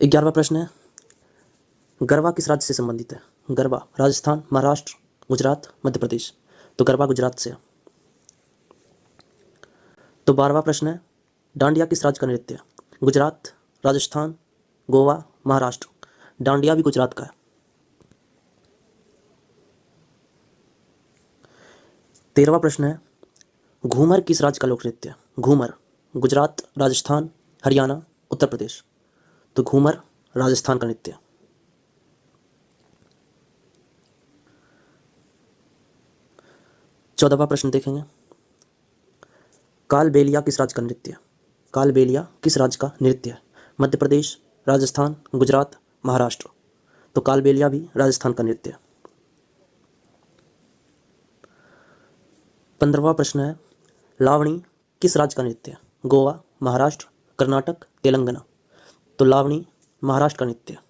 11वां प्रश्न है, गरबा किस राज्य से संबंधित है? गरबा राजस्थान, महाराष्ट्र, गुजरात, मध्य प्रदेश। तो गरबा गुजरात से है। तो 12वां प्रश्न है, डांडिया किस राज्य का नृत्य है? गुजरात, राजस्थान, गोवा, महाराष्ट्र। डांडिया भी गुजरात का है। 13वां प्रश्न है, घूमर किस राज्य का लोक नृत्य है? घूमर गुजरात, राजस्थान, हरियाणा, उत्तर प्रदेश। तो घूमर राजस्थान का नृत्य है। 14वां प्रश्न देखेंगे, कालबेलिया किस राज्य का नृत्य है? कालबेलिया किस राज्य का नृत्य है? मध्य प्रदेश, राजस्थान, गुजरात, महाराष्ट्र। तो कालबेलिया भी राजस्थान का नृत्य है। 15वां प्रश्न है, लावणी किस राज्य का नृत्य है? गोवा, महाराष्ट्र, कर्नाटक, तेलंगाना। तो लावणी महाराष्ट्र का नृत्य है।